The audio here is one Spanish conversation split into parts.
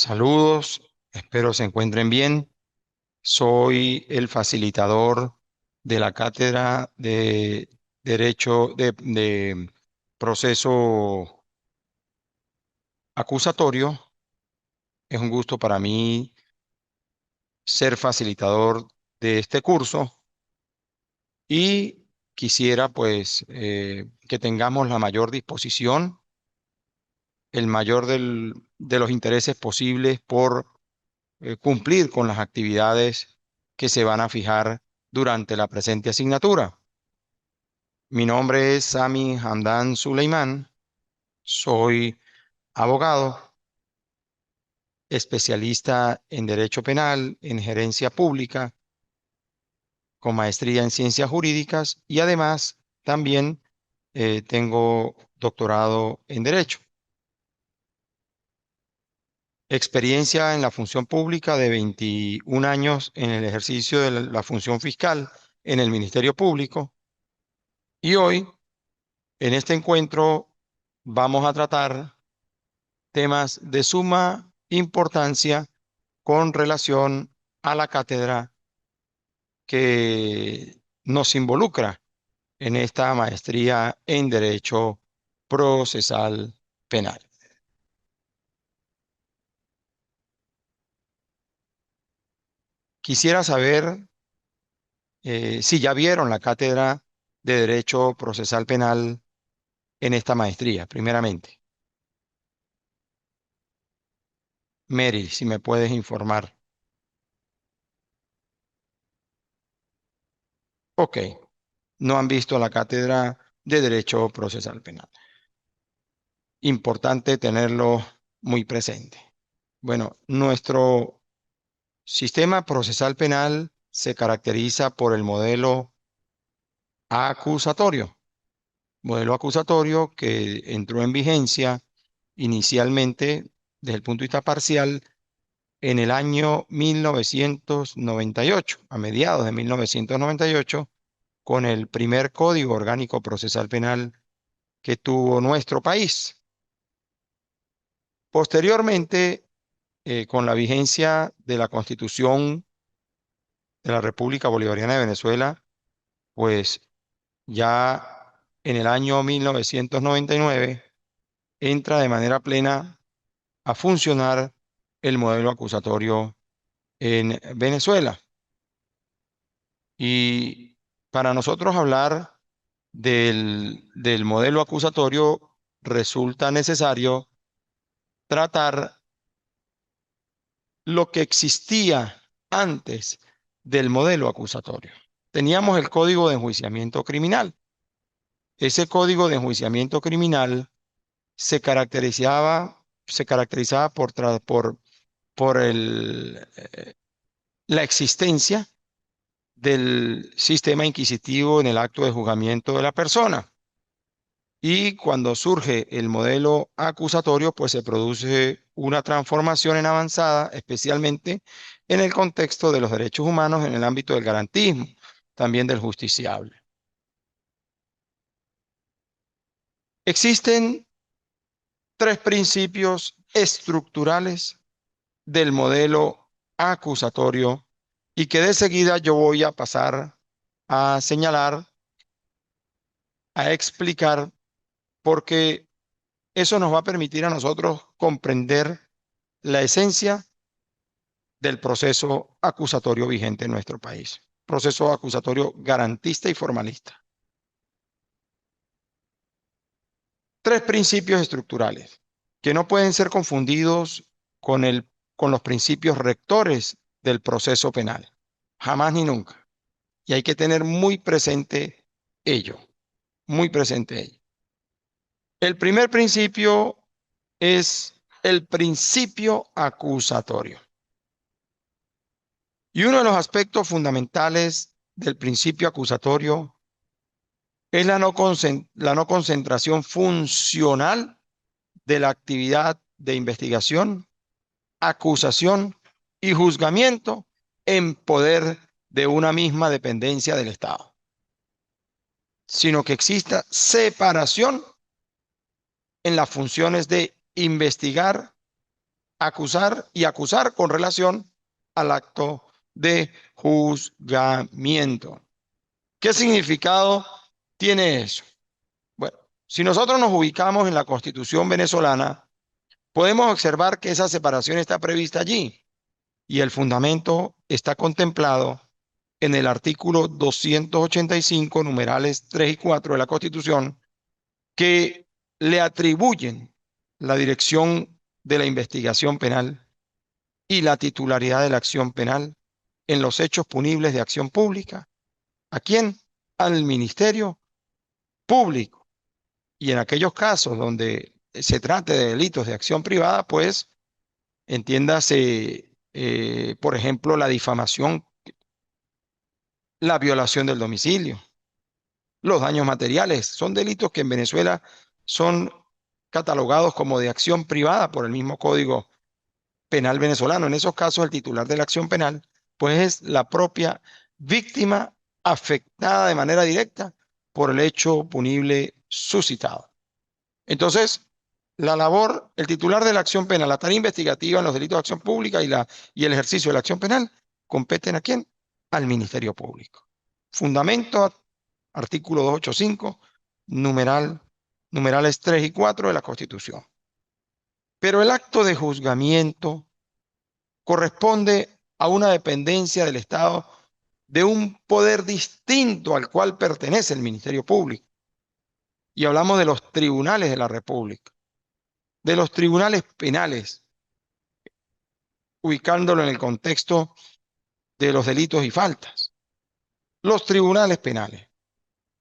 Saludos, espero se encuentren bien. Soy el facilitador de la cátedra de Derecho de Proceso Acusatorio. Es un gusto para mí ser facilitador de este curso y quisiera pues que tengamos la mayor disposición, el mayor de los intereses posibles por cumplir con las actividades que se van a fijar durante la presente asignatura. Mi nombre es Sami Hamdan Suleiman, soy abogado, especialista en Derecho Penal, en Gerencia Pública, con maestría en Ciencias Jurídicas y además también tengo doctorado en Derecho. Experiencia en la función pública de 21 años en el ejercicio de la función fiscal en el Ministerio Público. Y hoy, en este encuentro, vamos a tratar temas de suma importancia con relación a la cátedra que nos involucra en esta maestría en Derecho Procesal Penal. Quisiera saber si ya vieron la cátedra de Derecho Procesal Penal en esta maestría, primeramente. Mary, si me puedes informar. Ok, no han visto la cátedra de Derecho Procesal Penal. Importante tenerlo muy presente. Bueno, nuestro sistema procesal penal se caracteriza por el acusatorio, modelo acusatorio que entró en vigencia inicialmente desde el punto de vista parcial en el año 1998, a mediados de 1998, con el primer Código Orgánico Procesal Penal que tuvo nuestro país. Posteriormente, con la vigencia de la Constitución de la República Bolivariana de Venezuela, pues ya en el año 1999 entra de manera plena a funcionar el modelo acusatorio en Venezuela. Y para nosotros hablar del modelo acusatorio resulta necesario tratar lo que existía antes del modelo acusatorio. Teníamos el Código de Enjuiciamiento Criminal. Ese Código de Enjuiciamiento Criminal se caracterizaba por la existencia del sistema inquisitivo en el acto de juzgamiento de la persona. Y cuando surge el modelo acusatorio, pues se produce una transformación en avanzada, especialmente en el contexto de los derechos humanos en el ámbito del garantismo, también del justiciable. Existen tres principios estructurales del modelo acusatorio y que de seguida yo voy a pasar a señalar, a explicar, porque eso nos va a permitir a nosotros comprender la esencia del proceso acusatorio vigente en nuestro país. Proceso acusatorio garantista y formalista. Tres principios estructurales que no pueden ser confundidos con, con los principios rectores del proceso penal. Jamás ni nunca. Y hay que tener muy presente ello, muy presente ello. El primer principio es el principio acusatorio. Y uno de los aspectos fundamentales del principio acusatorio es la no concentración funcional de la actividad de investigación, acusación y juzgamiento en poder de una misma dependencia del Estado, sino que exista separación en las funciones de investigar, acusar y acusar con relación al acto de juzgamiento. ¿Qué significado tiene eso? Bueno, si nosotros nos ubicamos en la Constitución venezolana, podemos observar que esa separación está prevista allí y el fundamento está contemplado en el artículo 285, numerales 3 y 4 de la Constitución, que le atribuyen la dirección de la investigación penal y la titularidad de la acción penal en los hechos punibles de acción pública. ¿A quién? Al Ministerio Público. Y en aquellos casos donde se trate de delitos de acción privada, pues entiéndase, por ejemplo, la difamación, la violación del domicilio, los daños materiales. Son delitos que en Venezuela son catalogados como de acción privada por el mismo Código Penal venezolano. En esos casos, el titular de la acción penal, pues es la propia víctima afectada de manera directa por el hecho punible suscitado. Entonces, la labor, el titular de la acción penal, la tarea investigativa en los delitos de acción pública y el ejercicio de la acción penal, competen ¿a quién? Al Ministerio Público. Fundamento, artículo 285, numerales 3 y 4 de la Constitución. Pero el acto de juzgamiento corresponde a una dependencia del Estado de un poder distinto al cual pertenece el Ministerio Público. Y hablamos de los tribunales de la República, de los tribunales penales, ubicándolo en el contexto de los delitos y faltas. Los tribunales penales.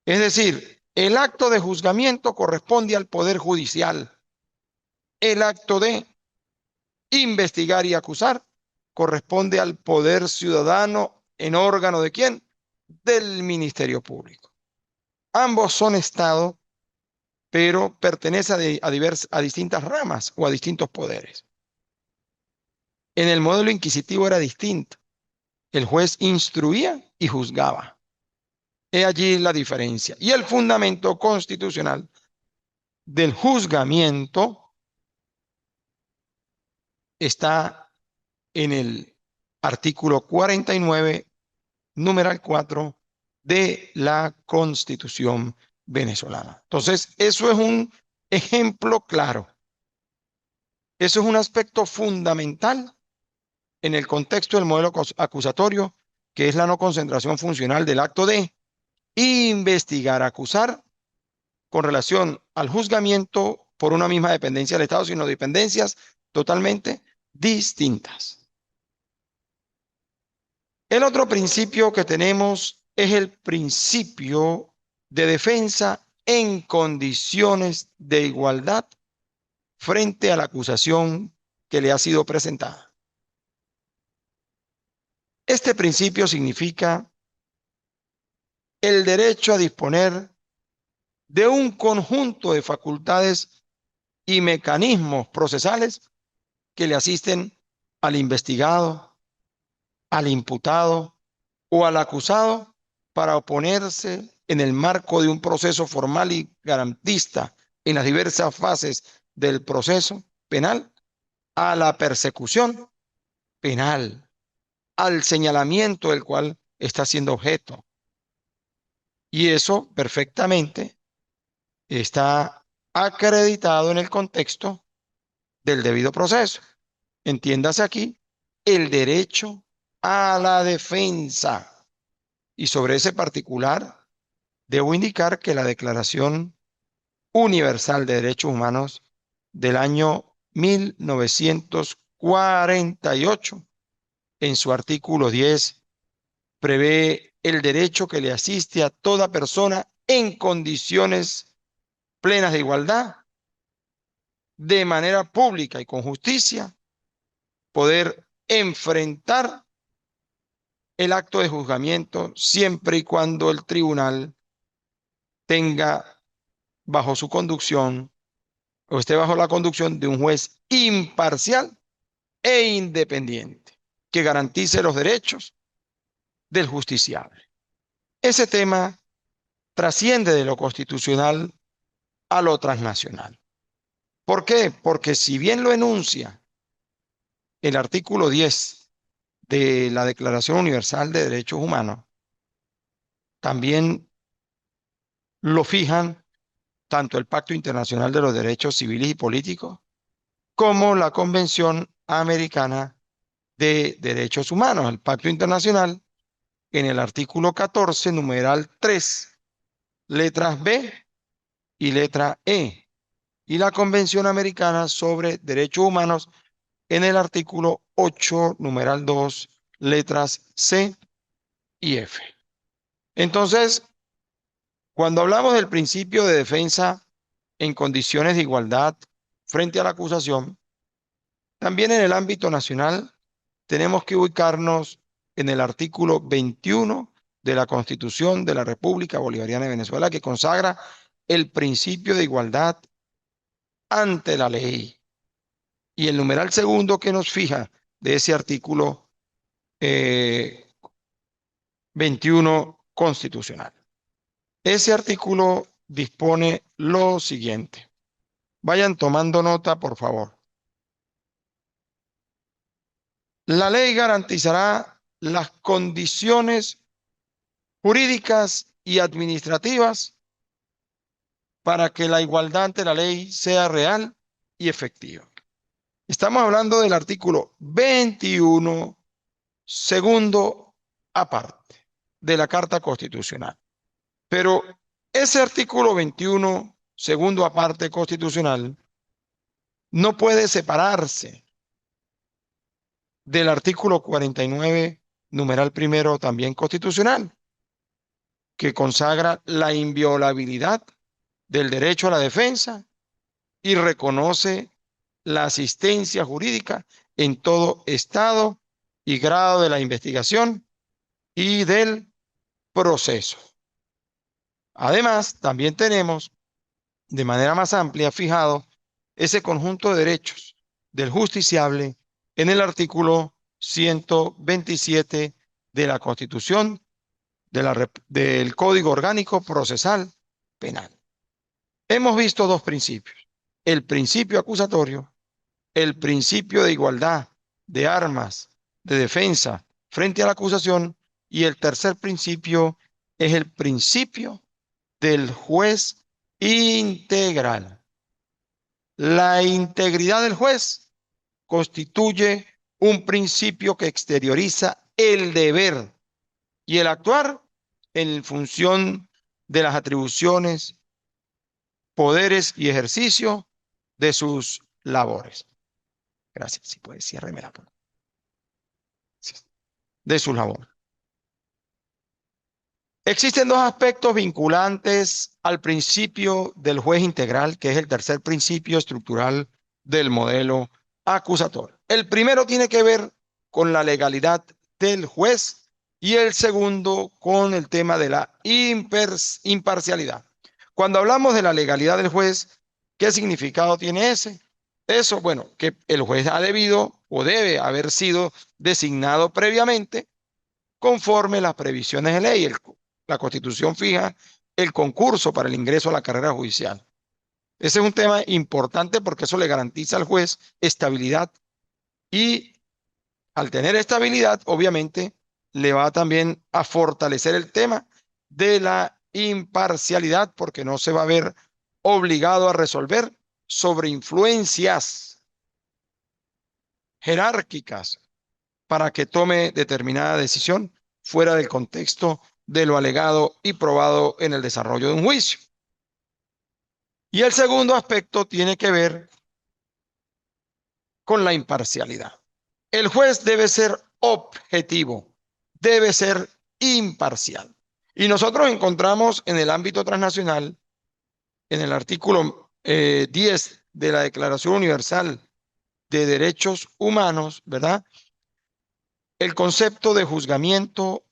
Es decir, el acto de juzgamiento corresponde al Poder Judicial. El acto de investigar y acusar corresponde al Poder Ciudadano en órgano ¿de quién? Del Ministerio Público. Ambos son Estado, pero pertenecen a distintas ramas o a distintos poderes. En el modelo inquisitivo era distinto. El juez instruía y juzgaba. He allí la diferencia. Y el fundamento constitucional del juzgamiento está en el artículo 49, numeral 4 de la Constitución venezolana. Entonces, eso es un ejemplo claro. Eso es un aspecto fundamental en el contexto del modelo acusatorio, que es la no concentración funcional del acto de investigar, acusar con relación al juzgamiento por una misma dependencia del Estado, sino dependencias totalmente distintas. El otro principio que tenemos es el principio de defensa en condiciones de igualdad frente a la acusación que le ha sido presentada. Este principio significa el derecho a disponer de un conjunto de facultades y mecanismos procesales que le asisten al investigado, al imputado o al acusado para oponerse en el marco de un proceso formal y garantista en las diversas fases del proceso penal a la persecución penal, al señalamiento del cual está siendo objeto. Y eso perfectamente está acreditado en el contexto del debido proceso. Entiéndase aquí el derecho a la defensa. Y sobre ese particular, debo indicar que la Declaración Universal de Derechos Humanos del año 1948, en su artículo 10, prevé el derecho que le asiste a toda persona en condiciones plenas de igualdad, de manera pública y con justicia, poder enfrentar el acto de juzgamiento siempre y cuando el tribunal tenga bajo su conducción o esté bajo la conducción de un juez imparcial e independiente que garantice los derechos del justiciable. Ese tema trasciende de lo constitucional a lo transnacional. ¿Por qué? Porque si bien lo enuncia el artículo 10 de la Declaración Universal de Derechos Humanos también lo fijan tanto el Pacto Internacional de los Derechos Civiles y Políticos como la Convención Americana de Derechos Humanos. El Pacto Internacional, en el artículo 14, numeral 3, letras B y letra E, y la Convención Americana sobre Derechos Humanos en el artículo 8, numeral 2, letras C y F. Entonces, cuando hablamos del principio de defensa en condiciones de igualdad frente a la acusación, también en el ámbito nacional tenemos que ubicarnos en el artículo 21 de la Constitución de la República Bolivariana de Venezuela, que consagra el principio de igualdad ante la ley. Y el numeral segundo que nos fija de ese artículo 21 constitucional. Ese artículo dispone lo siguiente. Vayan tomando nota, por favor. La ley garantizará las condiciones jurídicas y administrativas para que la igualdad ante la ley sea real y efectiva. Estamos hablando del artículo 21, segundo aparte, de la Carta Constitucional. Pero ese artículo 21, segundo aparte constitucional, no puede separarse del artículo 49, numeral primero, también constitucional, que consagra la inviolabilidad del derecho a la defensa y reconoce la asistencia jurídica en todo estado y grado de la investigación y del proceso. Además, también tenemos de manera más amplia fijado ese conjunto de derechos del justiciable en el artículo 127 de la Constitución del Código Orgánico Procesal Penal. Hemos visto dos principios: el principio acusatorio, el principio de igualdad de armas de defensa frente a la acusación, y el tercer principio es el principio del juez integral. La integridad del juez constituye un principio que exterioriza el deber y el actuar en función de las atribuciones, poderes y ejercicio de sus labores. Gracias. Si puede, ciérremela. De sus labores. Existen dos aspectos vinculantes al principio del juez integral, que es el tercer principio estructural del modelo acusatorio. El primero tiene que ver con la legalidad del juez y el segundo con el tema de la imparcialidad. Cuando hablamos de la legalidad del juez, ¿qué significado tiene ese? Eso, bueno, que el juez ha debido o debe haber sido designado previamente conforme las previsiones de ley. La Constitución fija el concurso para el ingreso a la carrera judicial. Ese es un tema importante porque eso le garantiza al juez estabilidad, y al tener estabilidad, obviamente, le va también a fortalecer el tema de la imparcialidad, porque no se va a ver obligado a resolver sobre influencias jerárquicas para que tome determinada decisión fuera del contexto de lo alegado y probado en el desarrollo de un juicio. Y el segundo aspecto tiene que ver con la imparcialidad. El juez debe ser objetivo, debe ser imparcial. Y nosotros encontramos en el ámbito transnacional, en el artículo 10 de la Declaración Universal de Derechos Humanos, ¿verdad? El concepto de juzgamiento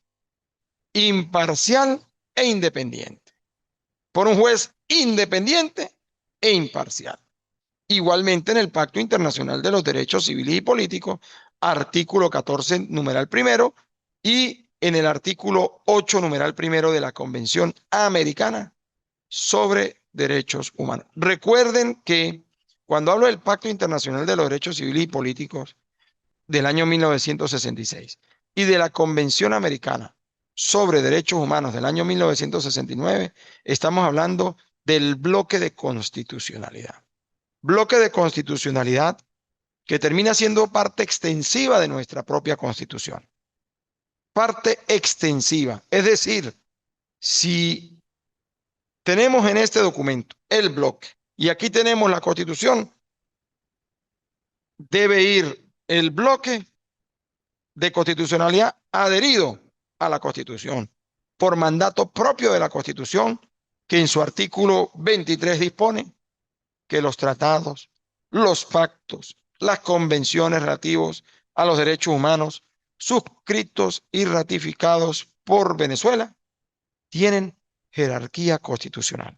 imparcial e independiente, por un juez independiente e imparcial. Igualmente en el Pacto Internacional de los Derechos Civiles y Políticos, artículo 14, numeral primero, y en el artículo 8, numeral primero de la Convención Americana sobre Derechos Humanos. Recuerden que cuando hablo del Pacto Internacional de los Derechos Civiles y Políticos, del año 1966 y de la Convención Americana sobre Derechos Humanos del año 1969, estamos hablando del bloque de constitucionalidad. Bloque de constitucionalidad que termina siendo parte extensiva de nuestra propia Constitución. Parte extensiva. Es decir, si tenemos en este documento el bloque y aquí tenemos la Constitución, debe ir el bloque de constitucionalidad adherido a la Constitución por mandato propio de la Constitución, que en su artículo 23 dispone que los tratados, los pactos, las convenciones relativos a los derechos humanos suscritos y ratificados por Venezuela tienen jerarquía constitucional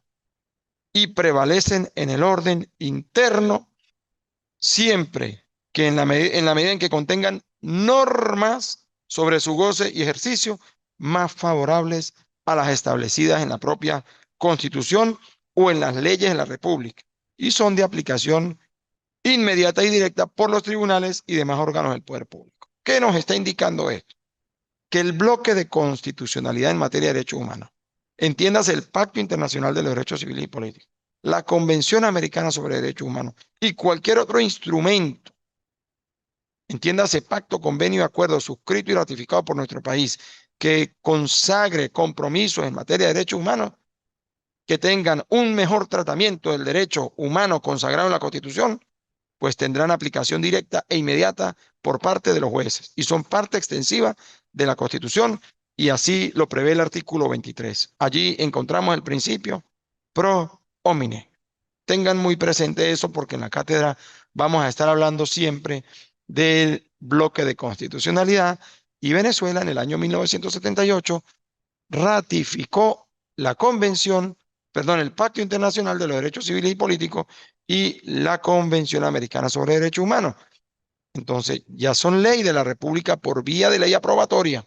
y prevalecen en el orden interno siempre que en la medida en que contengan normas sobre su goce y ejercicio más favorables a las establecidas en la propia Constitución o en las leyes de la República y son de aplicación inmediata y directa por los tribunales y demás órganos del poder público. ¿Qué nos está indicando esto? Que el bloque de constitucionalidad en materia de derechos humanos, entiéndase el Pacto Internacional de los Derechos Civiles y Políticos, la Convención Americana sobre Derechos Humanos y cualquier otro instrumento, entiéndase pacto, convenio y acuerdo suscrito y ratificado por nuestro país, que consagre compromisos en materia de derechos humanos, que tengan un mejor tratamiento del derecho humano consagrado en la Constitución, pues tendrán aplicación directa e inmediata por parte de los jueces y son parte extensiva de la Constitución y así lo prevé el artículo 23. Allí encontramos el principio pro homine. Tengan muy presente eso porque en la cátedra vamos a estar hablando siempre del bloque de constitucionalidad y Venezuela en el año 1978 ratificó la convención, perdón, el Pacto Internacional de los Derechos Civiles y Políticos y la Convención Americana sobre Derechos Humanos. Entonces, ya son ley de la República por vía de ley aprobatoria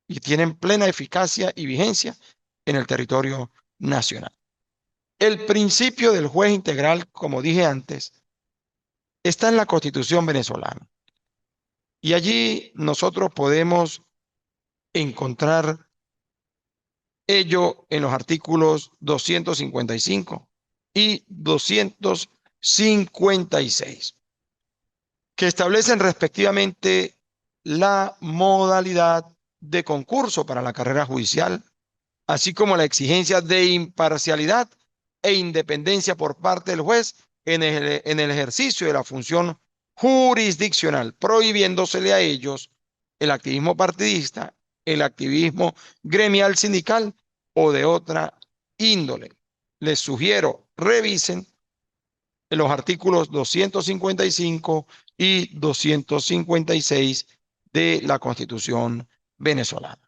y tienen plena eficacia y vigencia en el territorio nacional. El principio del juez integral, como dije antes, está en la Constitución venezolana y allí nosotros podemos encontrar ello en los artículos 255 y 256, que establecen respectivamente la modalidad de concurso para la carrera judicial, así como la exigencia de imparcialidad e independencia por parte del juez en el ejercicio de la función jurisdiccional, prohibiéndosele a ellos el activismo partidista, el activismo gremial sindical o de otra índole. Les sugiero, revisen los artículos 255 y 256 de la Constitución venezolana.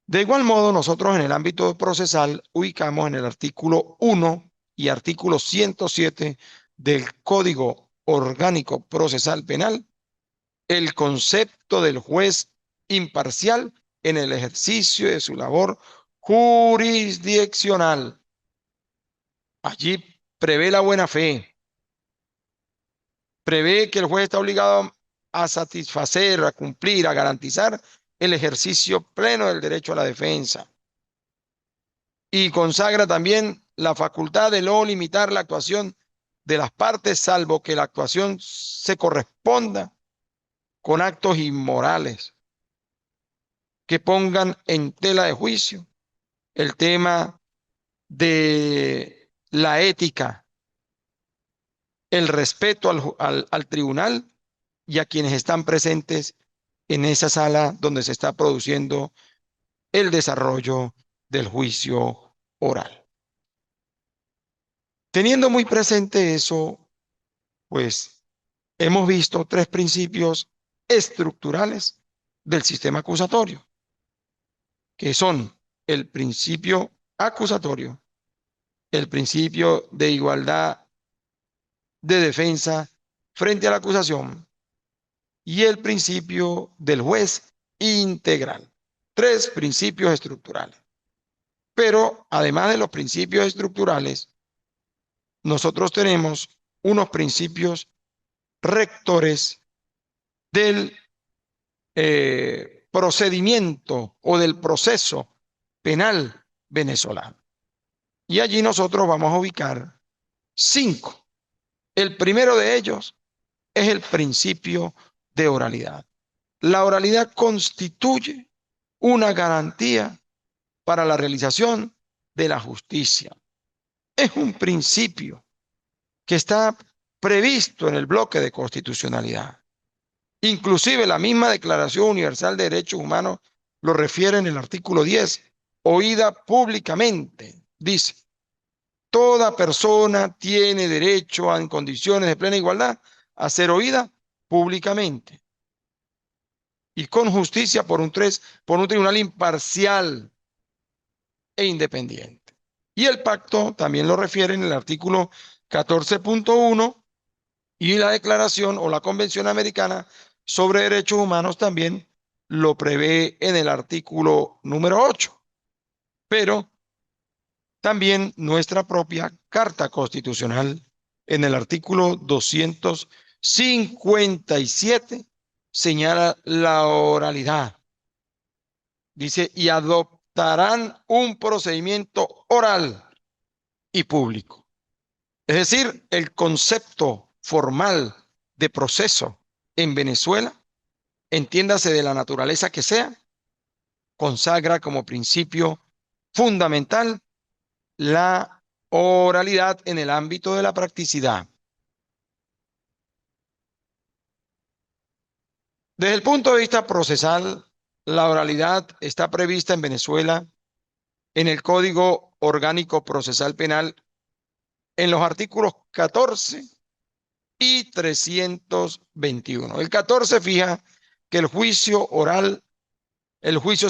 De igual modo, nosotros en el ámbito procesal ubicamos en el artículo 1 y artículo 107 del Código Orgánico Procesal Penal el concepto del juez imparcial en el ejercicio de su labor jurisdiccional. Allí prevé la buena fe, prevé que el juez está obligado a satisfacer, a cumplir, a garantizar el ejercicio pleno del derecho a la defensa y consagra también la facultad de no limitar la actuación de las partes, salvo que la actuación se corresponda con actos inmorales que pongan en tela de juicio el tema de la ética, el respeto al tribunal y a quienes están presentes en esa sala donde se está produciendo el desarrollo del juicio oral. Teniendo muy presente eso, pues hemos visto tres principios estructurales del sistema acusatorio, que son el principio acusatorio, el principio de igualdad de defensa frente a la acusación y el principio del juez integral. Tres principios estructurales. Pero además de los principios estructurales, nosotros tenemos unos principios rectores del procedimiento o del proceso penal venezolano. Y allí nosotros vamos a ubicar 5. El primero de ellos es el principio de oralidad. La oralidad constituye una garantía para la realización de la justicia. Es un principio que está previsto en el bloque de constitucionalidad. Inclusive la misma Declaración Universal de Derechos Humanos lo refiere en el artículo 10, oída públicamente. Dice, toda persona tiene derecho en condiciones de plena igualdad a ser oída públicamente y con justicia por un tribunal imparcial e independiente. Y el pacto también lo refiere en el artículo 14.1 y la declaración o la Convención Americana sobre Derechos Humanos también lo prevé en el artículo número 8. Pero también nuestra propia Carta Constitucional en el artículo 257 señala la oralidad. Dice, y adoptarán un procedimiento oral y público. Es decir, el concepto formal de proceso en Venezuela, entiéndase de la naturaleza que sea, consagra como principio fundamental la oralidad en el ámbito de la practicidad. Desde el punto de vista procesal, la oralidad está prevista en Venezuela en el Código Orgánico Procesal Penal en los artículos 14 y 321. El 14 fija que el juicio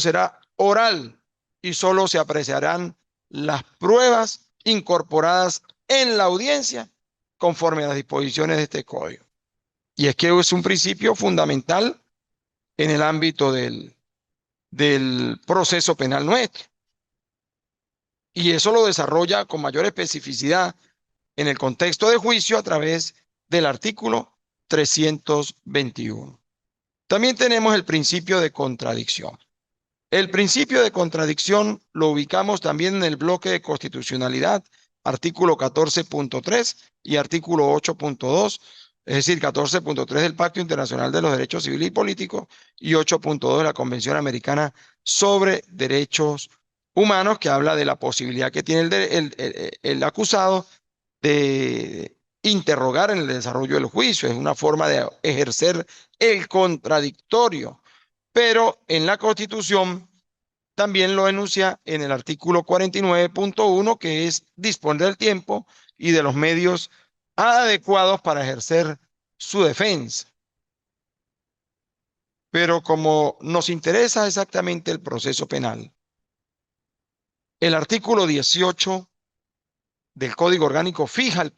será oral y solo se apreciarán las pruebas incorporadas en la audiencia conforme a las disposiciones de este código. Y es que es un principio fundamental en el ámbito del proceso penal nuestro. Y eso lo desarrolla con mayor especificidad en el contexto de juicio a través del artículo 321. También tenemos el principio de contradicción. El principio de contradicción lo ubicamos también en el bloque de constitucionalidad, artículo 14.3 y artículo 8.2, es decir, 14.3 del Pacto Internacional de los Derechos Civiles y Políticos y 8.2 de la Convención Americana sobre Derechos Humanos, que habla de la posibilidad que tiene el acusado de interrogar en el desarrollo del juicio. Es una forma de ejercer el contradictorio. Pero en la Constitución también lo enuncia en el artículo 49.1, que es disponer del tiempo y de los medios adecuados para ejercer su defensa. Pero como nos interesa exactamente el proceso penal, el artículo 18 del Código Orgánico fija el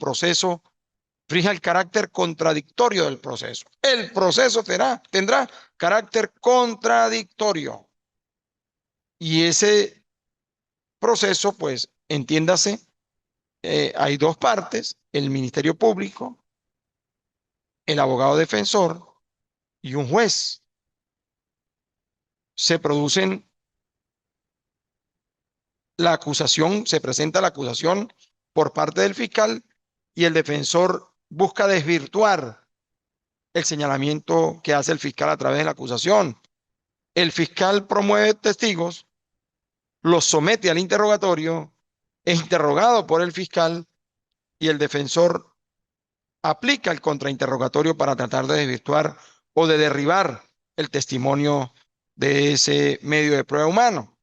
carácter contradictorio del proceso. El proceso tendrá carácter contradictorio. Y ese proceso, pues, entiéndase, hay dos partes, el Ministerio Público, el abogado defensor y un juez. Se producen se presenta la acusación por parte del fiscal y el defensor busca desvirtuar el señalamiento que hace el fiscal a través de la acusación. El fiscal promueve testigos, los somete al interrogatorio, es interrogado por el fiscal y el defensor aplica el contrainterrogatorio para tratar de desvirtuar o de derribar el testimonio de ese medio de prueba humano.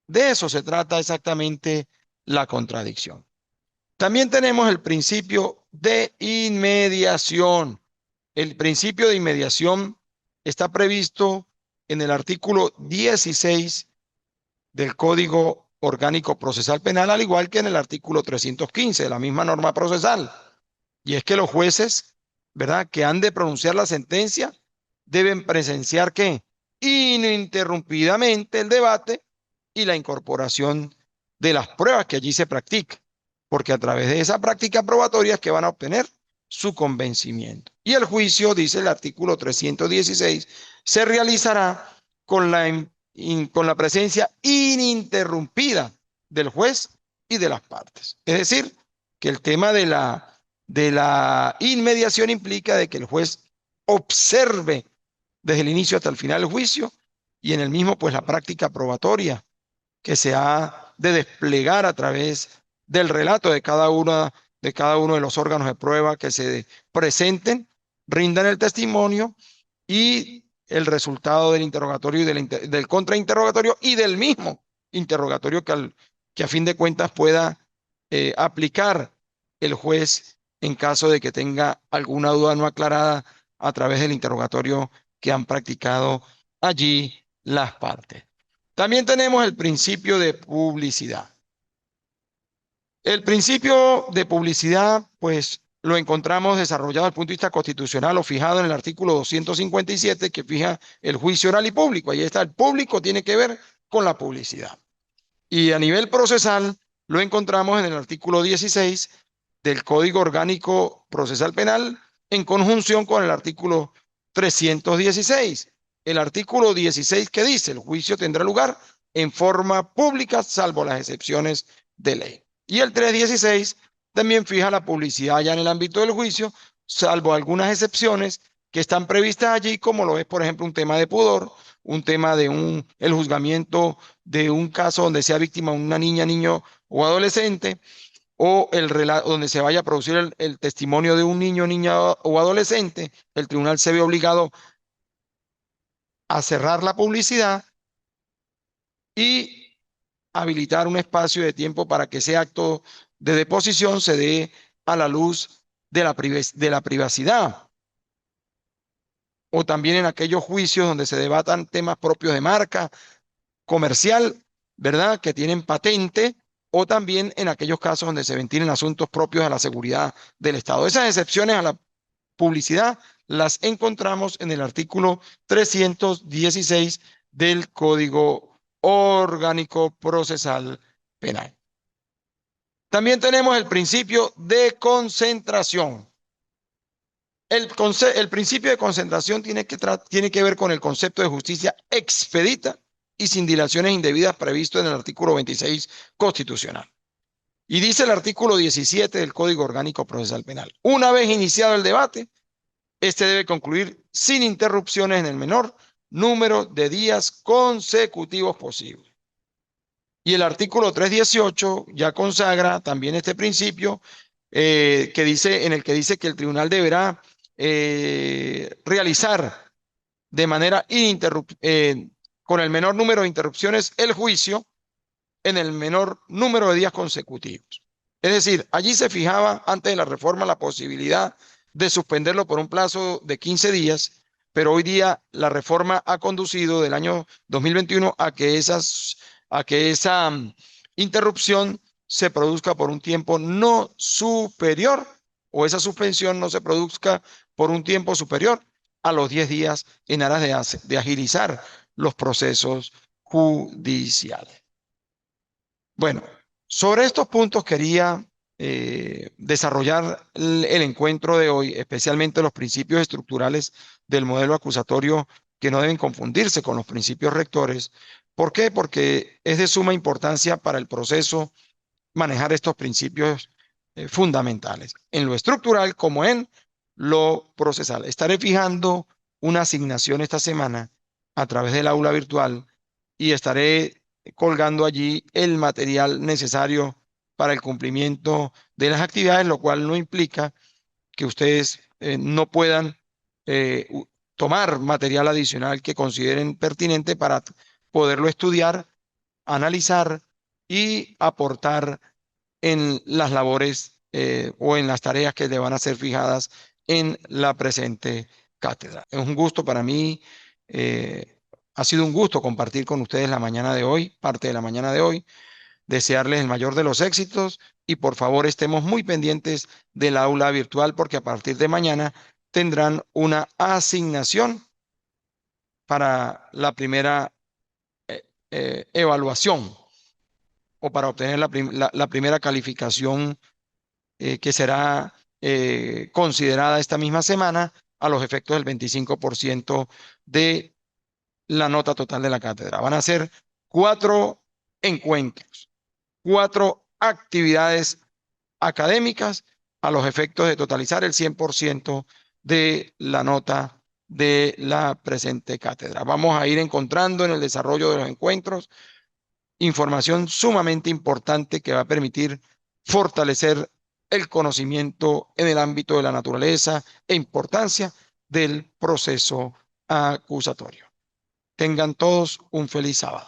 De eso se trata exactamente la contradicción. También tenemos el principio de inmediación. El principio de inmediación está previsto en el artículo 16 del Código Orgánico Procesal Penal, al igual que en el artículo 315 de la misma norma procesal. Y es que los jueces, ¿verdad?, que han de pronunciar la sentencia, deben presenciar ¿qué? Ininterrumpidamente el debate y la incorporación de las pruebas que allí se practican, porque a través de esa práctica probatoria es que van a obtener su convencimiento. Y el juicio, dice el artículo 316, se realizará con la presencia ininterrumpida del juez y de las partes. Es decir, que el tema de la inmediación implica de que el juez observe desde el inicio hasta el final del juicio y en el mismo, pues la práctica probatoria que se ha de desplegar a través del relato de cada uno de los órganos de prueba que se presenten, rindan el testimonio y el resultado del interrogatorio y del contrainterrogatorio y del mismo interrogatorio que a fin de cuentas pueda aplicar el juez en caso de que tenga alguna duda no aclarada a través del interrogatorio que han practicado allí las partes. También tenemos el principio de publicidad. El principio de publicidad, pues lo encontramos desarrollado desde el punto de vista constitucional o fijado en el artículo 257 que fija el juicio oral y público. Ahí está, el público tiene que ver con la publicidad. Y a nivel procesal lo encontramos en el artículo 16 del Código Orgánico Procesal Penal en conjunción con el artículo 316. El artículo 16 que dice, el juicio tendrá lugar en forma pública, salvo las excepciones de ley. Y el 316 también fija la publicidad ya en el ámbito del juicio, salvo algunas excepciones que están previstas allí, como lo es, por ejemplo, un tema de pudor, un tema de el juzgamiento de un caso donde sea víctima una niña, niño o adolescente, o el relato donde se vaya a producir el testimonio de un niño, niña o adolescente, el tribunal se ve obligado a cerrar la publicidad y habilitar un espacio de tiempo para que ese acto de deposición se dé a la luz de la privacidad, o también en aquellos juicios donde se debatan temas propios de marca comercial, ¿verdad? Que tienen patente, o también en aquellos casos donde se ventilen asuntos propios de la seguridad del Estado. Esas excepciones a la publicidad las encontramos en el artículo 316 del Código Orgánico Procesal Penal. También tenemos el principio de concentración. El principio de concentración tiene que ver con el concepto de justicia expedita y sin dilaciones indebidas previsto en el artículo 26 constitucional. Y dice el artículo 17 del Código Orgánico Procesal Penal: una vez iniciado el debate, este debe concluir sin interrupciones en el menor número de días consecutivos posible. Y el artículo 318 ya consagra también este principio en el que dice que el tribunal deberá realizar de manera con el menor número de interrupciones el juicio en el menor número de días consecutivos. Es decir, allí se fijaba antes de la reforma la posibilidad de suspenderlo por un plazo de 15 días, pero hoy día la reforma ha conducido del año 2021 a que esa interrupción se produzca por un tiempo no superior, o esa suspensión no se produzca por un tiempo superior a los 10 días en aras de agilizar los procesos judiciales. Bueno, sobre estos puntos quería desarrollar el encuentro de hoy, especialmente los principios estructurales del modelo acusatorio que no deben confundirse con los principios rectores. ¿Por qué? Porque es de suma importancia para el proceso manejar estos principios fundamentales, en lo estructural como en lo procesal. Estaré fijando una asignación esta semana a través del aula virtual y estaré colgando allí el material necesario para el cumplimiento de las actividades, lo cual no implica que ustedes no puedan eh, tomar material adicional que consideren pertinente para poderlo estudiar, analizar y aportar en las labores o en las tareas que le van a ser fijadas en la presente cátedra. Es un gusto para mí, ha sido un gusto compartir con ustedes la mañana de hoy, parte de la mañana de hoy, desearles el mayor de los éxitos y por favor estemos muy pendientes del aula virtual porque a partir de mañana tendrán una asignación para la primera evaluación o para obtener la primera calificación que será considerada esta misma semana a los efectos del 25% de la nota total de la cátedra. Van a ser 4 encuentros, 4 actividades académicas a los efectos de totalizar el 100% de la nota de la presente cátedra. Vamos a ir encontrando en el desarrollo de los encuentros información sumamente importante que va a permitir fortalecer el conocimiento en el ámbito de la naturaleza e importancia del proceso acusatorio. Tengan todos un feliz sábado.